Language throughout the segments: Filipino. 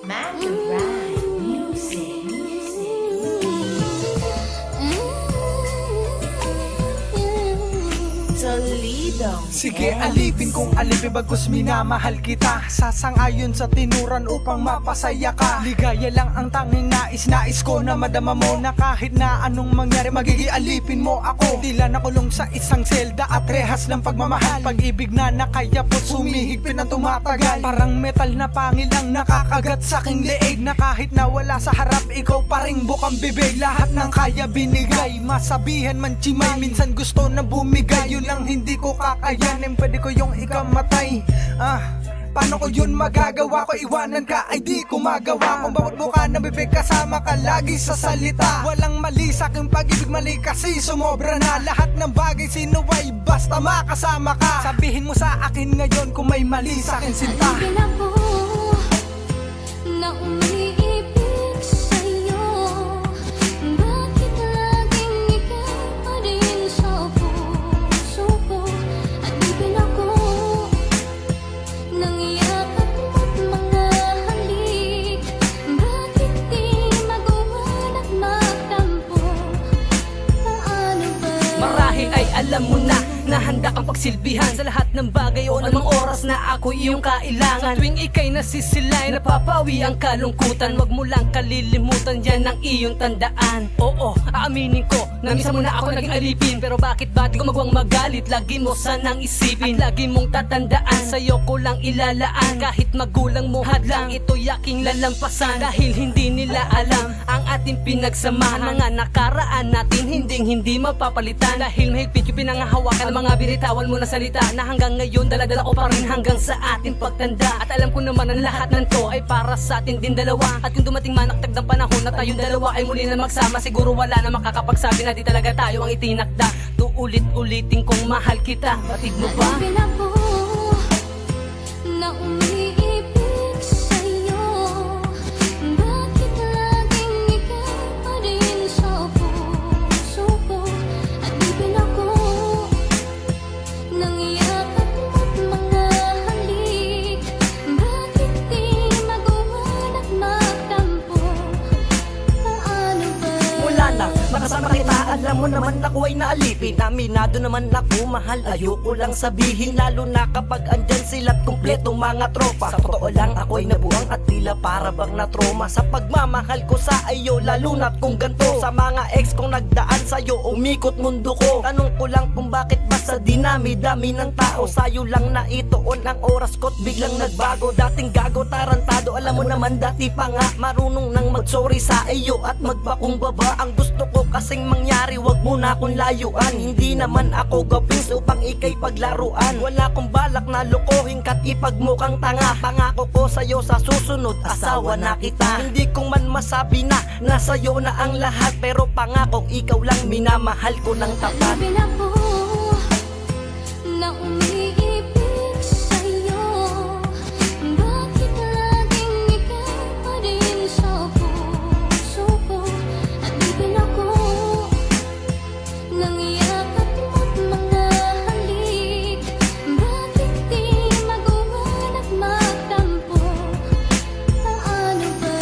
Macaroni music. Toledo. Sige, alipin kung alipin bagkus minamahal kita. Sasang-ayon sa tinuran upang mapasaya ka. Ligaya lang ang tanging nais ko na madama mo na kahit na anong mangyari magiging alipin mo ako. Tila nakulong sa isang selda at rehas ng pagmamahal. Pag-ibig na nakayapot sumihigpit ng tumatagal. Parang metal na pangil ang nakakagat sa aking leeg, na kahit na wala sa harap ikaw pa ring bukang bibig. Lahat ng kaya binigay, masabihan man chimay. Minsan gusto na bumigay, yun lang hindi ko kakayanin. Pwede ko yung ikamatay. Paano ko yun magagawa? Ko iwanan ka ay di ko magawa. Kung bawat mukha ng bibig kasama ka lagi sa salita. Walang mali sa aking pag-ibig, mali kasi sumobra na. Lahat ng bagay sinuway basta makasama ka. Sabihin mo sa akin ngayon kung may mali sa akin sinta. Alipin ako na umiibig sa'yo. Bakit laging ikaw pa rin sa puso ko? Alipin ako ng yakap mo't mga halik. Bakit di magawan at magtampo? Paano ba? Marahil ay alam mo na handa kang pagsilbihan sa lahat ng bagay o anumang oras na ako iyong kailangan. Sa tuwing ika'y nasisilay, napapawi ang kalungkutan. Wag mo lang kalilimutan, yan ang iyong tandaan. Oo, aaminin ko na minsan mo na ako naging alipin. Pero bakit ba di ko magawang magalit? Lagi mo sanang isipin at lagi mong tatandaan, sa'yo ko lang ilalaan. Kahit magulang mo hadlang, ito'y aking lalampasan. Dahil hindi nila alam ang ating pinagsamahan. Mga nakaraan natin hindi mapapalitan. Dahil mahigpit yung pinangahawakan ng mga binitawan mo na salita, na hanggang ngayon daladala ko pa rin hanggang sa ating pagtanda. At alam ko naman ang lahat ng to ay para sa atin din dalawa. At kung dumating man ang tagdang panahon na tayong dalawa ay muli na magsama, siguro wala na makakapagsabi na di talaga tayo ang itinakda. Tuulit-ulitin kong mahal kita, batid mo ba? Alipin ako na umiibig sa'yo. Bakit laging ikaw pa rin sa puso ko? Alipin ako ng yakap mo't mga halik. Bakit di magawan at magtampo? Paano ba? Mula nang makasama kita, alam mo naman ako ay naalipin. Aminado naman ako, mahal, ayoko lang sabihin. Lalo na kapag andyan sila't kumpletong mga tropa. Sa totoo lang ako ay nabuwang at tila para bang na-trauma sa pagmamahal ko sa iyo, lalo na't kung ganto. Sa mga ex kong nagdaan sa'yo, umikot mundo ko. Tanong ko lang kung bakit ba sa dinami-dami ng tao, sa'yo lang na itoon ang oras ko't biglang nagbago. Dating gago, tarantado, alam mo naman dati pa nga marunong nang mag-sorry sa iyo at magpakumbaba. Ang gusto ko kasing mangyari, wag mo na akong layuan. Hindi naman ako gawins upang ikay paglaruan. Wala kong balak na lokohin ka't ipagmukhang tanga. Pangako ko sa'yo sa susunod, asawa na kita. Hindi ko man masabi na nasa'yo na ang lahat, pero pangako ikaw lang minamahal ko ng tapat. Alipin ako na umiibig sa'yo. Bakit laging ikaw pa rin sa puso ko? Alipin ako ng yakap mo't mga halik. Bakit di magawan at magtampo? Paano ba?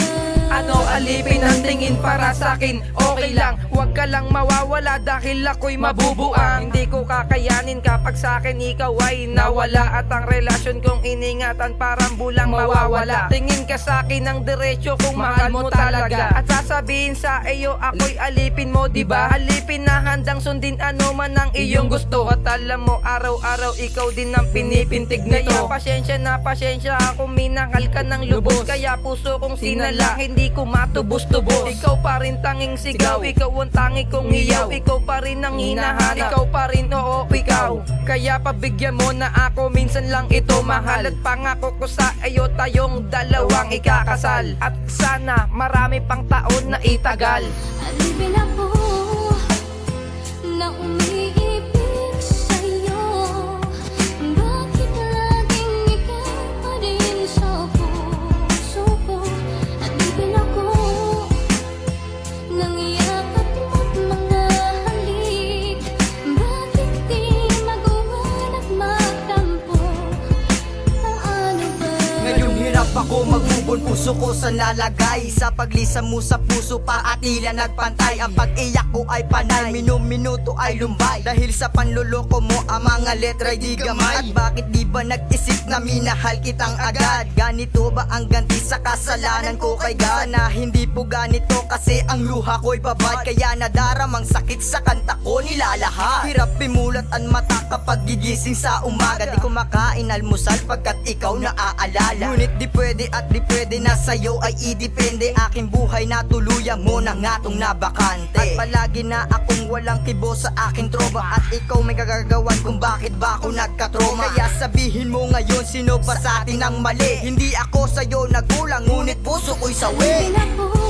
Ano alipin ang tingin para sa'kin? Okay lang, huwag ka lang mawawala dahil ako'y mabubuang. Hindi ko kakayanin kapag sa'kin ikaw ay nawala. At ang relasyon kong iningatan parang bulang mawawala. Tingin ka sa'kin ng diretso kung mahal mo talaga. At sasabihin sa iyo ako'y alipin mo, diba? Alipin na handang sundin ano man ang iyong gusto. At alam mo araw-araw ikaw din ang pinipintig nito. Kaya pasensya ako minahal ka ng lubos. Kaya puso kong sinala, hindi ko matubos-tubos. Ikaw pa rin tanging sigaw, ikaw ang tangi kong hiyaw. Ikaw pa rin ang hinahanap, ikaw pa rin, oo, ikaw. Kaya pabigyan mo na ako, minsan lang ito mahal. At pangako ko sa iyo tayong dalawang ikakasal. At sana marami pang taon na itagal. Alipin ako na umiibig sa'yo. Bakit laging ikaw pa rin sa puso ko? Alipin ako ng yakap mo't mga halik. Bakit di magawan at magtampo? Paano ba? Ngayon hirap ako magbubon, puso ko sa lalagay. Sa paglisa mo sa puso pa at tila nagpantay. Ang pag-iyak ko ay panay, minuto ay lumbay. Dahil sa panluloko mo ang mga letra'y di gamay. At bakit di ba nag-isip na minahal kitang agad? Ganito ba ang ganti sa kasalanan ko kay God? Na hindi po ganito kasi ang luha ko'y babad. Kaya nadaramang sakit sa kanta ko nilalahat. Hirap pimulat ang mata kapag gigising sa umaga. Di ko makain almusal pagkat ikaw naaalala. Ngunit di pwede at di pwede na sa'yo ay idepende. Aking buhay na tuluyan mo na nga tong nabakante. At palagi na akong walang kibo sa aking tropa. At ikaw may kagagawan kung bakit ba ako nagkatroma. Kaya sabihin mo ngayon sino ba sa atin ang mali? Hindi ako sa'yo nagkulang ngunit puso ko'y sawi. Pinapunan